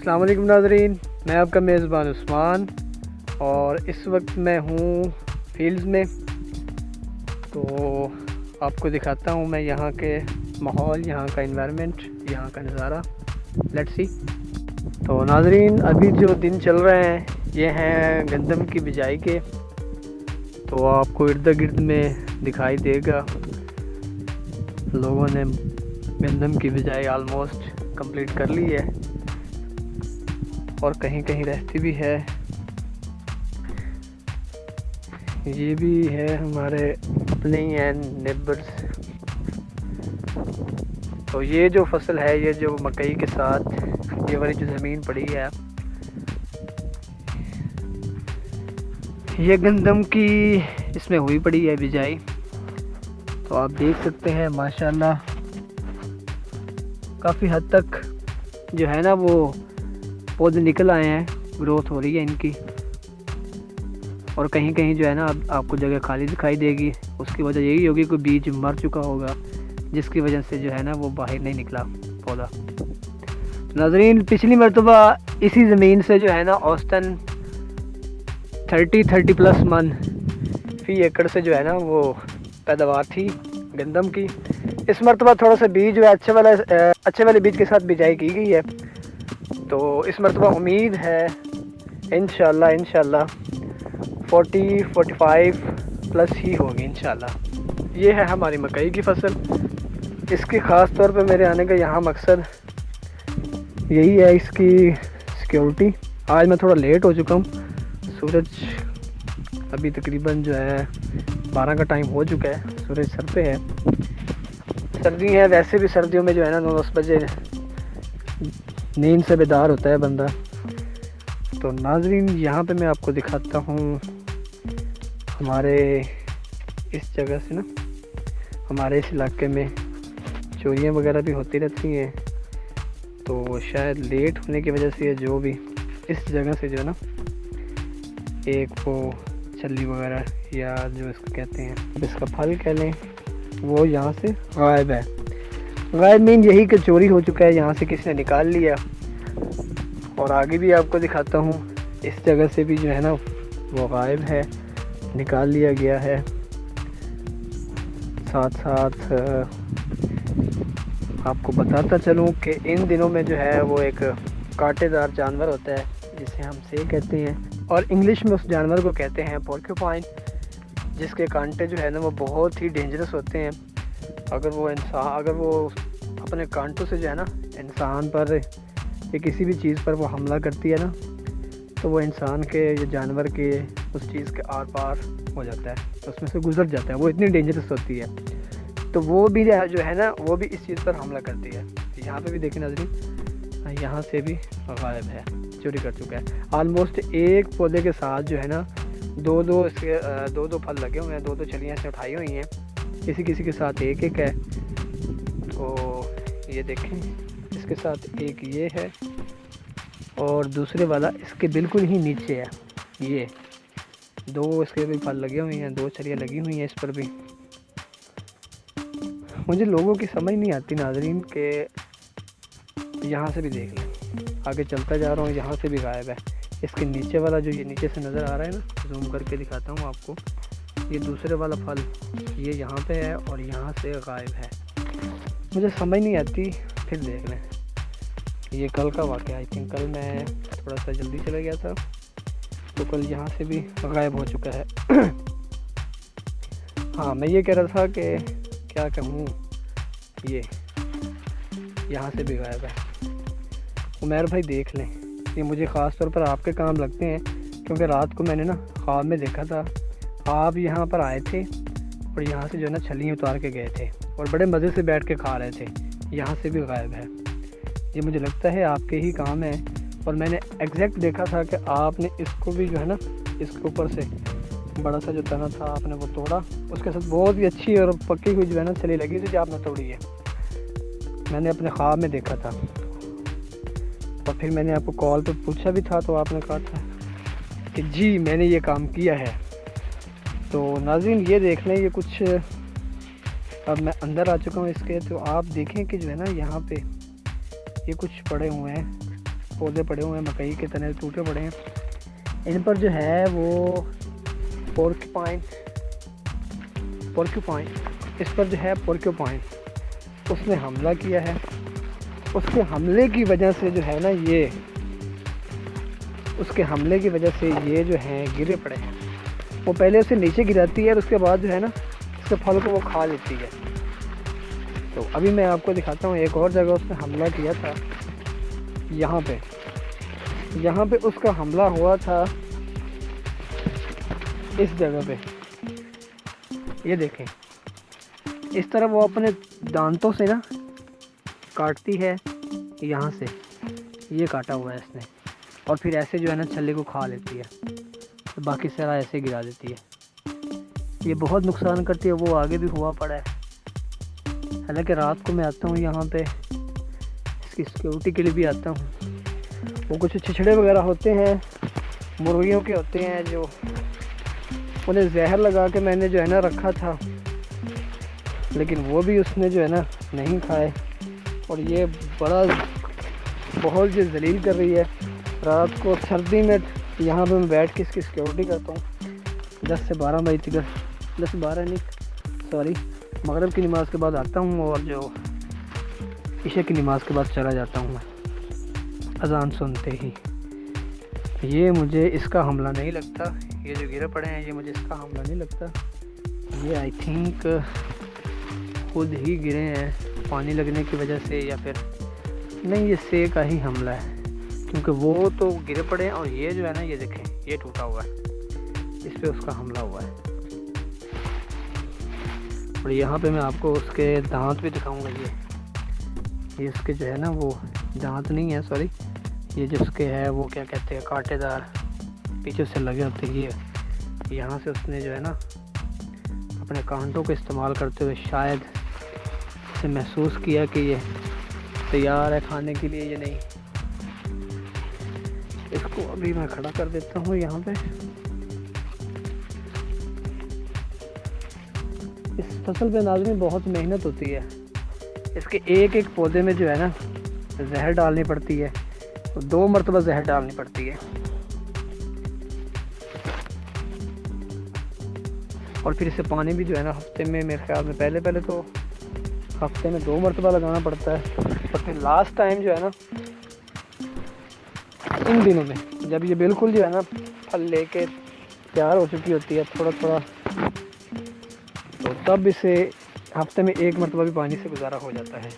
अस्सलाम वालेकुम नाज़रीन, मैं आपका मेज़बान उस्मान और इस वक्त मैं हूँ फील्ड्स में। तो आपको दिखाता हूँ मैं यहाँ के माहौल, यहाँ का एनवायरनमेंट, यहाँ का नज़ारा। Let's see. तो नाज़रीन, अभी जो दिन चल रहे हैं ये हैं गंदम की बिजाई के। तो आपको इर्द गिर्द में दिखाई देगा लोगों ने गंदम की बिजाई आलमोस्ट कंप्लीट कर ली है और कहीं कहीं रहती भी है। ये भी है हमारे अपने ही हैं नेबर्स। तो ये जो फसल है, ये जो मकई के साथ ये वाली जो ज़मीन पड़ी है, ये गंदम की इसमें हुई पड़ी है बिजाई। तो आप देख सकते हैं माशाल्लाह काफ़ी हद तक जो है ना वो पौधे निकल आए हैं, ग्रोथ हो रही है इनकी। और कहीं कहीं जो है ना अब आपको जगह खाली दिखाई देगी। उसकी वजह यही होगी कि बीज मर चुका होगा, जिसकी वजह से जो है ना वो बाहर नहीं निकला पौधा। नाज़रीन, पिछली मरतबा इसी ज़मीन से जो है ना औसतन 30 प्लस मन फी एकड़ से जो है ना वो पैदावार थी गंदम की। इस मरतबा थोड़ा सा बीज जो है अच्छे वाले बीज के साथ बिजाई की गई है। तो इस मरतबा उम्मीद है इंशाल्लाह 40-45 प्लस ही होगी इंशाल्लाह। ये है हमारी मकई की फसल। इसकी ख़ास तौर पे मेरे आने का यहाँ मकसद यही है, इसकी सिक्योरिटी। आज मैं थोड़ा लेट हो चुका हूँ। सूरज अभी तकरीबन जो है 12 का टाइम हो चुका है, सूरज सर पे है। सर्दी है, वैसे भी सर्दियों में जो है ना 9-10 बजे नींद से बेदार होता है बंदा। तो नाज़रीन, यहाँ पे मैं आपको दिखाता हूँ हमारे इस जगह से ना, हमारे इस इलाके में चोरियाँ वगैरह भी होती रहती हैं। तो शायद लेट होने की वजह से जो भी इस जगह से जो है ना एक वो छल्ली वगैरह या जो इसको कहते हैं इसका फल कह लें, वो यहाँ से गायब है। गायब मीन यही कि चोरी हो चुका है, यहाँ से किसी ने निकाल लिया। और आगे भी आपको दिखाता हूँ, इस जगह से भी जो है ना वो गायब है, निकाल लिया गया है। साथ साथ आपको बताता चलूँ कि इन दिनों में जो है वो एक कांटेदार जानवर होता है जिसे हम सेल कहते हैं, और इंग्लिश में उस जानवर को कहते हैं पोर्क्यूपाइन, जिसके कांटे जो है ना वो बहुत ही डेंजरस होते हैं। अगर वो अपने कांटों से जो है ना इंसान पर या किसी भी चीज़ पर वो हमला करती है ना, तो वो इंसान के या जानवर के उस चीज़ के आर पार हो जाता है, तो उसमें से गुजर जाता है। वो इतनी डेंजरस होती है। तो वो भी जो है ना वो भी इस चीज़ पर हमला करती है। यहाँ पे भी देखें नाज़रीन, यहाँ से भी गायब है, चोरी कर चुका है। आलमोस्ट एक पौधे के साथ जो है ना दो फल लगे हुए हैं, दो छलियाँ से उठाई हुई हैं। किसी के साथ एक है। तो ये देखें, इसके साथ एक ये है और दूसरे वाला इसके बिल्कुल ही नीचे है। ये दो इसके भी फल लगे हुए हैं, दो छलियाँ लगी हुई हैं इस पर भी। मुझे लोगों की समझ नहीं आती नाज़रीन के यहाँ से भी देख लें, आगे चलता जा रहा हूँ, यहाँ से भी गायब है। इसके नीचे वाला जो ये नीचे से नज़र आ रहा है ना, जूम करके दिखाता हूँ आपको, ये दूसरे वाला फल ये यहाँ पे है और यहाँ से गायब है। मुझे समझ नहीं आती, फिर देख लें। ये कल का वाक़या, आई थिंक कल मैं थोड़ा सा जल्दी चला गया था, तो कल यहाँ से भी गायब हो चुका है। हाँ, मैं ये कह रहा था कि क्या कहूँ, ये यहाँ से भी गायब है। उमर भाई देख लें, ये मुझे ख़ास तौर पर आपके काम लगते हैं, क्योंकि रात को मैंने ना ख्वाब में देखा था आप यहाँ पर आए थे और यहाँ से जो है ना छली उतार के गए थे और बड़े मज़े से बैठ के खा रहे थे। यहाँ से भी गायब है। ये मुझे लगता है आपके ही काम है। और मैंने एग्जैक्ट देखा था कि आपने इसको भी जो है ना इसके ऊपर से बड़ा सा जो तना था आपने वो तोड़ा, उसके साथ बहुत ही अच्छी और पक्की हुई जो है ना छली लगी थी जो आपने तोड़ी है। मैंने अपने ख्वाब में देखा था और फिर मैंने आपको कॉल पे पूछा भी था, तो आपने कहा था कि जी मैंने ये काम किया है। तो नाज़रीन, ये देख लें, ये कुछ अब मैं अंदर आ चुका हूँ इसके। तो आप देखें कि जो है ना यहाँ पे ये कुछ पड़े हुए हैं पौधे पड़े हुए हैं, मकई के तने टूटे पड़े हैं। इन पर जो है वो पोर्क्यूपाइन, इस पर जो है पोर्क्यूपाइन उसने हमला किया है। उसके हमले की वजह से जो है ना उसके हमले की वजह से ये जो हैं गिरे पड़े हैं। वो पहले उसे नीचे गिराती है और उसके बाद जो है ना इसके फल को वो खा लेती है। तो अभी मैं आपको दिखाता हूँ एक और जगह उसने हमला किया था। यहाँ पे उसका हमला हुआ था इस जगह पे। ये देखें, इस तरह वो अपने दांतों से ना काटती है, यहाँ से ये काटा हुआ है इसने, और फिर ऐसे जो है ना छल्ले को खा लेती है, तो बाकी सारा ऐसे गिरा देती है। ये बहुत नुकसान करती है, वो आगे भी हुआ पड़ा है। हालांकि रात को मैं आता हूँ यहाँ पे इसकी सिक्योरिटी के लिए भी आता हूँ। वो कुछ छिछड़े वगैरह होते हैं, मुर्गियों के होते हैं, जो उन्हें जहर लगा के मैंने जो है ना रखा था, लेकिन वो भी उसने जो है ना नहीं खाए। और ये बहुत जलील कर रही है। रात को सर्दी में यहाँ पे मैं बैठ के इसकी सिक्योरिटी करता हूँ। 10 से 12 बजे तक, 10 से 12 नहीं सॉरी, मगरिब की नमाज़ के बाद आता हूँ और जो इशा की नमाज़ के बाद चला जाता हूँ मैं अज़ान सुनते ही। ये मुझे इसका हमला नहीं लगता, ये जो गिरे पड़े हैं ये मुझे इसका हमला नहीं लगता। ये आई थिंक खुद ही गिरे हैं पानी लगने की वजह से, या फिर नहीं, ये से का ही हमला है, क्योंकि वो तो गिरे पड़े हैं और ये जो है ना ये देखें ये टूटा हुआ है, इस पे उसका हमला हुआ है। और यहाँ पे मैं आपको उसके दांत भी दिखाऊंगा। ये उसके जो है ना वो दांत नहीं है, सॉरी, ये जो उसके है वो क्या कहते हैं कांटेदार पीछे से लगे होते हैं। ये यहाँ से उसने जो है ना अपने कांटों को इस्तेमाल करते हुए शायद से महसूस किया कि ये तैयार है खाने के लिए या नहीं। इसको अभी मैं खड़ा कर देता हूँ यहाँ पे। इस फसल पे नाज़रीन बहुत मेहनत होती है। इसके एक एक पौधे में जो है ना जहर डालनी पड़ती है, तो 2 मरतबा जहर डालनी पड़ती है। और फिर इसे पानी भी जो है ना हफ्ते में, मेरे ख्याल में पहले तो हफ्ते में 2 मरतबा लगाना पड़ता है। और फिर लास्ट टाइम जो है ना इन दिनों में जब ये बिल्कुल जो है ना फल लेके तैयार हो चुकी होती है थोड़ा थोड़ा, तो तब इसे हफ्ते में 1 मरतबा भी पानी से गुजारा हो जाता है।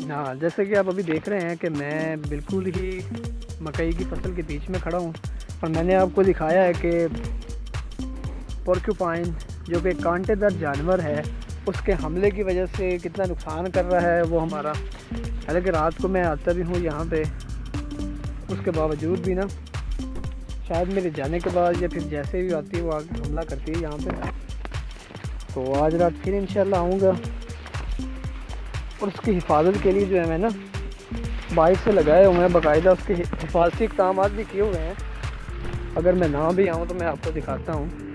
हाँ, जैसे कि आप अभी देख रहे हैं कि मैं बिल्कुल ही मकई की फसल के बीच में खड़ा हूँ और मैंने आपको दिखाया है कि पोर्क्यूपाइन जो कि कांटेदार जानवर है उसके हमले की वजह से कितना नुकसान कर रहा है वो हमारा। हालांकि रात को मैं आता भी हूँ यहाँ पे, उसके बावजूद भी ना शायद मेरे जाने के बाद या फिर जैसे भी आती है वो आगे हमला करती है यहाँ पे। तो आज रात फिर इंशाल्लाह आऊँगा और उसकी हिफाजत के लिए जो है मैं ना बाइक से लगाए हुए हैं, बाकायदा उसके हिफाजती इक़दाम भी किए हुए हैं। अगर मैं ना भी आऊँ तो मैं आपको दिखाता हूँ।